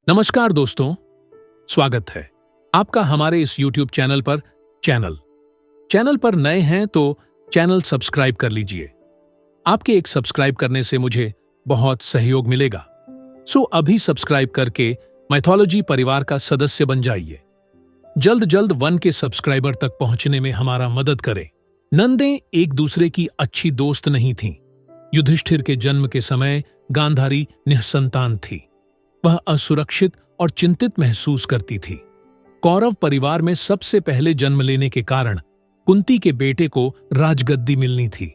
नमस्कार दोस्तों, स्वागत है आपका हमारे इस YouTube चैनल पर। चैनल पर नए हैं तो चैनल सब्सक्राइब कर लीजिए। आपके एक सब्सक्राइब करने से मुझे बहुत सहयोग मिलेगा। सो अभी सब्सक्राइब करके माइथोलॉजी परिवार का सदस्य बन जाइए। जल्द 1 के सब्सक्राइबर तक पहुंचने में हमारा मदद करें। नंदें एक दूसरे की अच्छी दोस्त नहीं थीं। युधिष्ठिर के जन्म के समय गांधारी निःसंतान थी। वह असुरक्षित और चिंतित महसूस करती थी। कौरव परिवार में सबसे पहले जन्म लेने के कारण कुंती के बेटे को राजगद्दी मिलनी थी।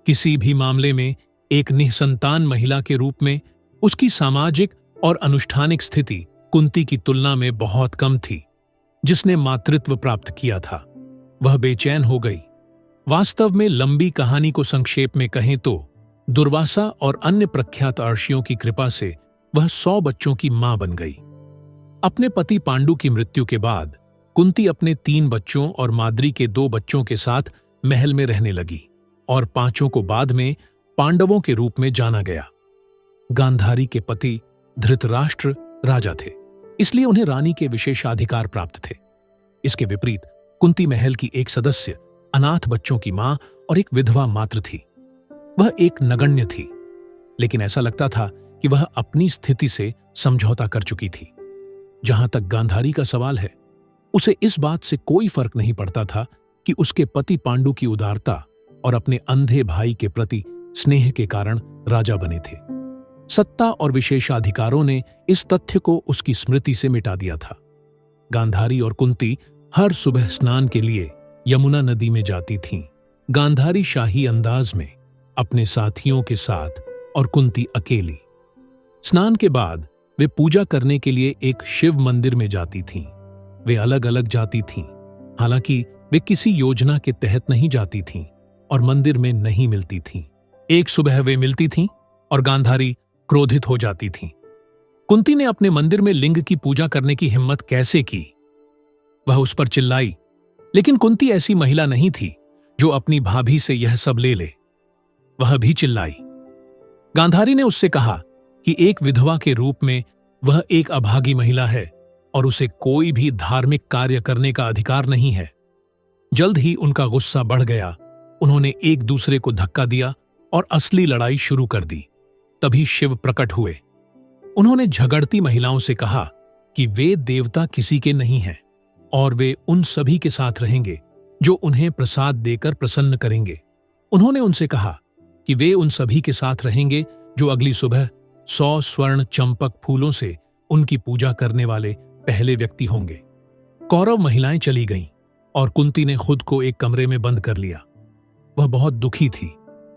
किसी भी मामले में एक निःसंतान महिला के रूप में उसकी सामाजिक और अनुष्ठानिक स्थिति कुंती की तुलना में बहुत कम थी। जिसने मातृत्व प्राप्त किया था वह बेचैन हो गई। वास्तव में लंबी कहानी को संक्षेप में कहें तो दुर्वासा और अन्य प्रख्यात अर्षियों की कृपा से वह 100 बच्चों की मां बन गई। अपने पति पांडु की मृत्यु के बाद कुंती अपने 3 बच्चों और माद्री के 2 बच्चों के साथ महल में रहने लगी और 5 को बाद में पांडवों के रूप में जाना गया। गांधारी के पति धृतराष्ट्र राजा थे, इसलिए उन्हें रानी के विशेषाधिकार प्राप्त थे। इसके विपरीत कुंती महल की एक सदस्य, अनाथ बच्चों की मां और एक विधवा मात्र थी। वह एक नगण्य थी, लेकिन ऐसा लगता था कि वह अपनी स्थिति से समझौता कर चुकी थी। जहां तक गांधारी का सवाल है, उसे इस बात से कोई फर्क नहीं पड़ता था कि उसके पति पांडु की उदारता और अपने अंधे भाई के प्रति स्नेह के कारण राजा बने थे। सत्ता और विशेषाधिकारों ने इस तथ्य को उसकी स्मृति से मिटा दिया था। गांधारी और कुंती हर सुबह स्नान के लिए यमुना नदी में जाती थीं। गांधारी शाही अंदाज में अपने साथियों के साथ और कुंती अकेली। स्नान के बाद वे पूजा करने के लिए एक शिव मंदिर में जाती थीं। वे अलग अलग जाती थीं, हालांकि वे किसी योजना के तहत नहीं जाती थीं और मंदिर में नहीं मिलती थीं। एक सुबह वे मिलती थीं और गांधारी क्रोधित हो जाती थीं। कुंती ने अपने मंदिर में लिंग की पूजा करने की हिम्मत कैसे की? वह उस पर चिल्लाई, लेकिन कुंती ऐसी महिला नहीं थी जो अपनी भाभी से यह सब ले ले। वह भी चिल्लाई। गांधारी ने उससे कहा कि एक विधवा के रूप में वह एक अभागी महिला है और उसे कोई भी धार्मिक कार्य करने का अधिकार नहीं है। जल्द ही उनका गुस्सा बढ़ गया। उन्होंने एक दूसरे को धक्का दिया और असली लड़ाई शुरू कर दी। तभी शिव प्रकट हुए। उन्होंने झगड़ती महिलाओं से कहा कि वे देवता किसी के नहीं हैं और वे उन सभी के साथ रहेंगे जो उन्हें प्रसाद देकर प्रसन्न करेंगे। उन्होंने उनसे कहा कि वे उन सभी के साथ रहेंगे जो अगली सुबह 100 स्वर्ण चंपक फूलों से उनकी पूजा करने वाले पहले व्यक्ति होंगे। कौरव महिलाएं चली गईं और कुंती ने खुद को एक कमरे में बंद कर लिया। वह बहुत दुखी थी।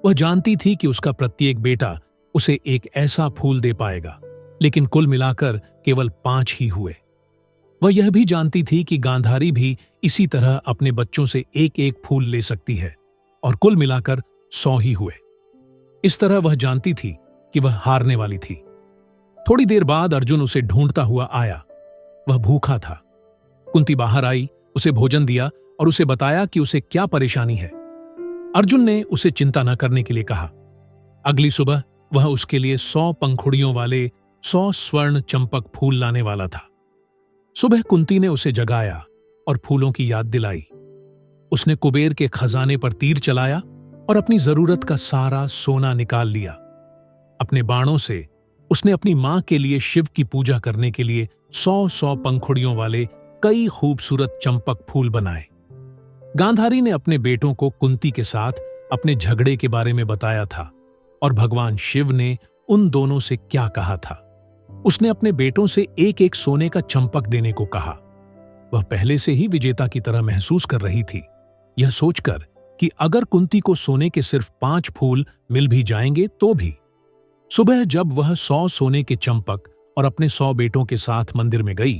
वह जानती थी कि उसका प्रत्येक बेटा उसे एक ऐसा फूल दे पाएगा, लेकिन कुल मिलाकर केवल 5 ही हुए। वह यह भी जानती थी कि गांधारी भी इसी तरह अपने बच्चों से एक फूल ले सकती है और कुल मिलाकर 100 ही हुए। इस तरह वह जानती थी कि वह हारने वाली थी। थोड़ी देर बाद अर्जुन उसे ढूंढता हुआ आया। वह भूखा था। कुंती बाहर आई, उसे भोजन दिया और उसे बताया कि उसे क्या परेशानी है। अर्जुन ने उसे चिंता न करने के लिए कहा। अगली सुबह वह उसके लिए 100 पंखुड़ियों वाले 100 स्वर्ण चंपक फूल लाने वाला था। सुबह कुंती ने उसे जगाया और फूलों की याद दिलाई। उसने कुबेर के खजाने पर तीर चलाया और अपनी जरूरत का सारा सोना निकाल लिया। अपने बाणों से उसने अपनी मां के लिए शिव की पूजा करने के लिए 100 पंखुड़ियों वाले कई खूबसूरत चंपक फूल बनाए। गांधारी ने अपने बेटों को कुंती के साथ अपने झगड़े के बारे में बताया था और भगवान शिव ने उन दोनों से क्या कहा था। उसने अपने बेटों से एक सोने का चंपक देने को कहा। वह पहले से ही विजेता की तरह महसूस कर रही थी, यह सोचकर कि अगर कुंती को सोने के सिर्फ 5 फूल मिल भी जाएंगे तो भी। सुबह जब वह 100 सोने के चंपक और अपने 100 बेटों के साथ मंदिर में गई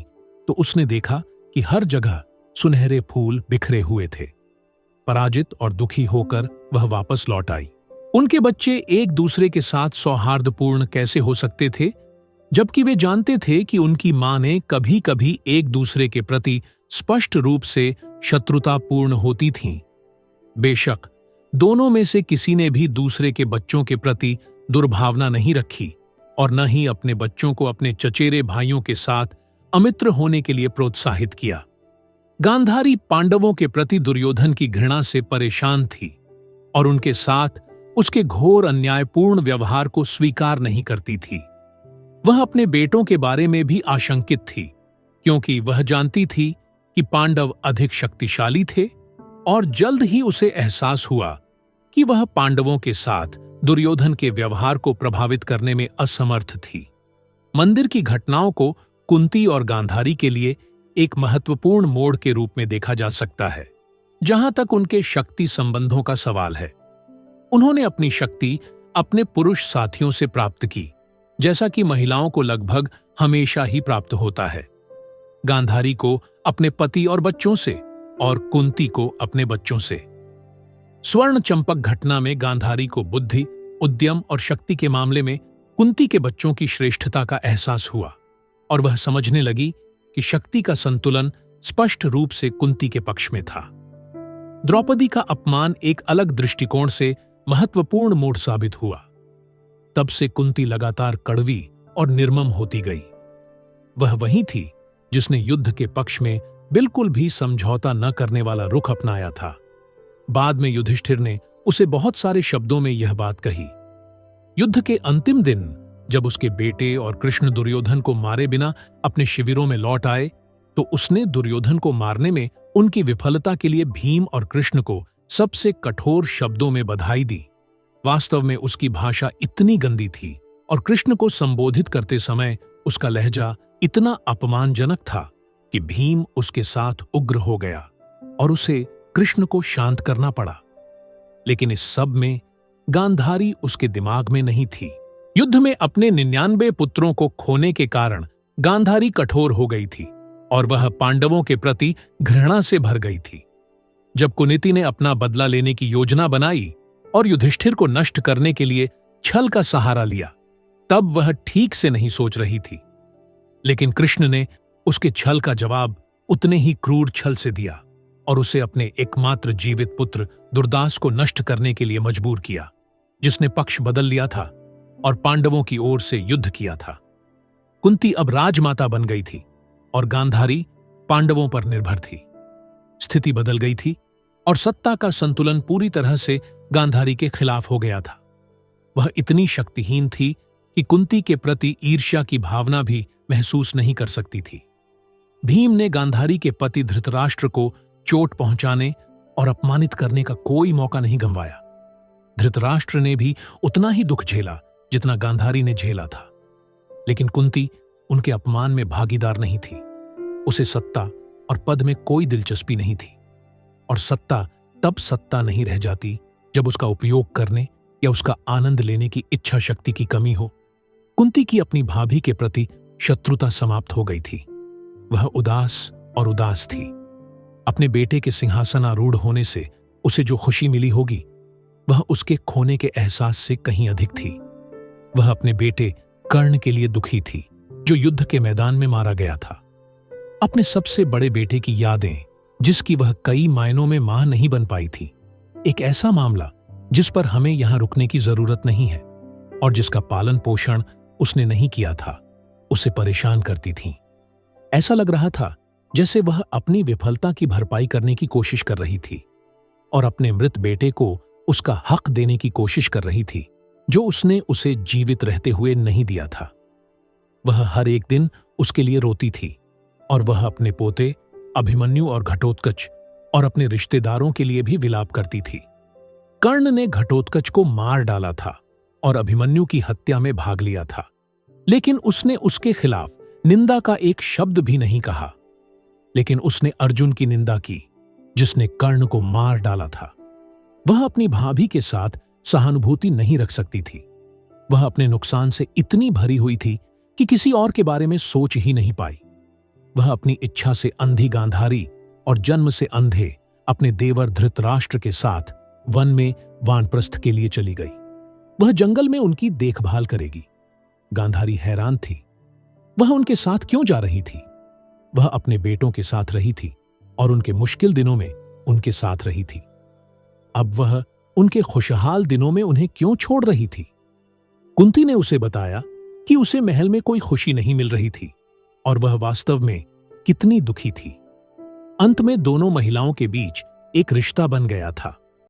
तो उसने देखा कि हर जगह सुनहरे फूल बिखरे हुए थे। पराजित और दुखी होकर वह वापस लौट आई। उनके बच्चे एक दूसरे के साथ सौहार्दपूर्ण कैसे हो सकते थे, जबकि वे जानते थे कि उनकी मां ने कभी कभी एक दूसरे के प्रति स्पष्ट रूप से शत्रुतापूर्ण होती थीं। बेशक दोनों में से किसी ने भी दूसरे के बच्चों के प्रति दुर्भावना नहीं रखी, और न ही अपने बच्चों को अपने चचेरे भाइयों के साथ अमित्र होने के लिए प्रोत्साहित किया। गांधारी पांडवों के प्रति दुर्योधन की घृणा से परेशान थी और उनके साथ उसके घोर अन्यायपूर्ण व्यवहार को स्वीकार नहीं करती थी। वह अपने बेटों के बारे में भी आशंकित थी, क्योंकि वह जानती थी कि पांडव अधिक शक्तिशाली थे और जल्द ही उसे एहसास हुआ कि वह पांडवों के साथ दुर्योधन के व्यवहार को प्रभावित करने में असमर्थ थी। मंदिर की घटनाओं को कुंती और गांधारी के लिए एक महत्वपूर्ण मोड़ के रूप में देखा जा सकता है, जहां तक उनके शक्ति संबंधों का सवाल है। उन्होंने अपनी शक्ति अपने पुरुष साथियों से प्राप्त की, जैसा कि महिलाओं को लगभग हमेशा ही प्राप्त होता है। गांधारी को अपने पति और बच्चों से और कुंती को अपने बच्चों से। स्वर्ण चंपक घटना में गांधारी को बुद्धि, उद्यम और शक्ति के मामले में कुंती के बच्चों की श्रेष्ठता का एहसास हुआ और वह समझने लगी कि शक्ति का संतुलन स्पष्ट रूप से कुंती के पक्ष में था। द्रौपदी का अपमान एक अलग दृष्टिकोण से महत्वपूर्ण मोड़ साबित हुआ। तब से कुंती लगातार कड़वी और निर्मम होती गई। वह वही थी जिसने युद्ध के पक्ष में बिल्कुल भी समझौता न करने वाला रुख अपनाया था। बाद में युधिष्ठिर ने उसे बहुत सारे शब्दों में यह बात कही। युद्ध के अंतिम दिन जब उसके बेटे और कृष्ण दुर्योधन को मारे बिना अपने शिविरों में लौट आए, तो उसने दुर्योधन को मारने में उनकी विफलता के लिए भीम और कृष्ण को सबसे कठोर शब्दों में बधाई दी। वास्तव में उसकी भाषा इतनी गंदी थी और कृष्ण को संबोधित करते समय उसका लहजा इतना अपमानजनक था कि भीम उसके साथ उग्र हो गया और उसे कृष्ण को शांत करना पड़ा। लेकिन इस सब में गांधारी उसके दिमाग में नहीं थी। युद्ध में अपने 99 पुत्रों को खोने के कारण गांधारी कठोर हो गई थी और वह पांडवों के प्रति घृणा से भर गई थी। जब कुनीति ने अपना बदला लेने की योजना बनाई और युधिष्ठिर को नष्ट करने के लिए छल का सहारा लिया, तब वह ठीक से नहीं सोच रही थी। लेकिन कृष्ण ने उसके छल का जवाब उतने ही क्रूर छल से दिया और उसे अपने एकमात्र जीवित पुत्र दुर्दास को नष्ट करने के लिए मजबूर किया, जिसने पक्ष बदल लिया था और पांडवों की ओर से युद्ध किया था। कुंती अब राजमाता बन गई थी और गांधारी पांडवों पर निर्भर थी। स्थिति बदल गई थी और सत्ता का संतुलन पूरी तरह से गांधारी के खिलाफ हो गया था। वह इतनी शक्तिहीन थी कि कुंती के प्रति ईर्ष्या की भावना भी महसूस नहीं कर सकती थी। भीम ने गांधारी के पति धृतराष्ट्र को चोट पहुंचाने और अपमानित करने का कोई मौका नहीं गंवाया। धृतराष्ट्र ने भी उतना ही दुख झेला जितना गांधारी ने झेला था, लेकिन कुंती उनके अपमान में भागीदार नहीं थी। उसे सत्ता और पद में कोई दिलचस्पी नहीं थी, और सत्ता तब सत्ता नहीं रह जाती जब उसका उपयोग करने या उसका आनंद लेने की इच्छा शक्ति की कमी हो। कुंती की अपनी भाभी के प्रति शत्रुता समाप्त हो गई थी। वह उदास थी। अपने बेटे के सिंहासनारूढ़ होने से उसे जो खुशी मिली होगी, वह उसके खोने के एहसास से कहीं अधिक थी। वह अपने बेटे कर्ण के लिए दुखी थी, जो युद्ध के मैदान में मारा गया था। अपने सबसे बड़े बेटे की यादें, जिसकी वह कई मायनों में मां नहीं बन पाई थी। एक ऐसा मामला जिस पर हमें यहां रुकने की जरूरत नहीं है और जिसका पालन पोषण उसने नहीं किया था, उसे परेशान करती थी। ऐसा लग रहा था जैसे वह अपनी विफलता की भरपाई करने की कोशिश कर रही थी और अपने मृत बेटे को उसका हक देने की कोशिश कर रही थी, जो उसने उसे जीवित रहते हुए नहीं दिया था। वह हर एक दिन उसके लिए रोती थी और वह अपने पोते अभिमन्यु और घटोत्कच और अपने रिश्तेदारों के लिए भी विलाप करती थी। कर्ण ने घटोत्कच को मार डाला था और अभिमन्यु की हत्या में भाग लिया था, लेकिन उसने उसके खिलाफ निंदा का एक शब्द भी नहीं कहा। लेकिन उसने अर्जुन की निंदा की, जिसने कर्ण को मार डाला था। वह अपनी भाभी के साथ सहानुभूति नहीं रख सकती थी। वह अपने नुकसान से इतनी भरी हुई थी कि किसी और के बारे में सोच ही नहीं पाई। वह अपनी इच्छा से अंधी गांधारी और जन्म से अंधे अपने देवर धृतराष्ट्र के साथ वन में वानप्रस्थ के लिए चली गई। वह जंगल में उनकी देखभाल करेगी। गांधारी हैरान थी। वह उनके साथ क्यों जा रही थी? वह अपने बेटों के साथ रही थी और उनके मुश्किल दिनों में उनके साथ रही थी। अब वह उनके खुशहाल दिनों में उन्हें क्यों छोड़ रही थी? कुंती ने उसे बताया कि उसे महल में कोई खुशी नहीं मिल रही थी और वह वास्तव में कितनी दुखी थी। अंत में दोनों महिलाओं के बीच एक रिश्ता बन गया था।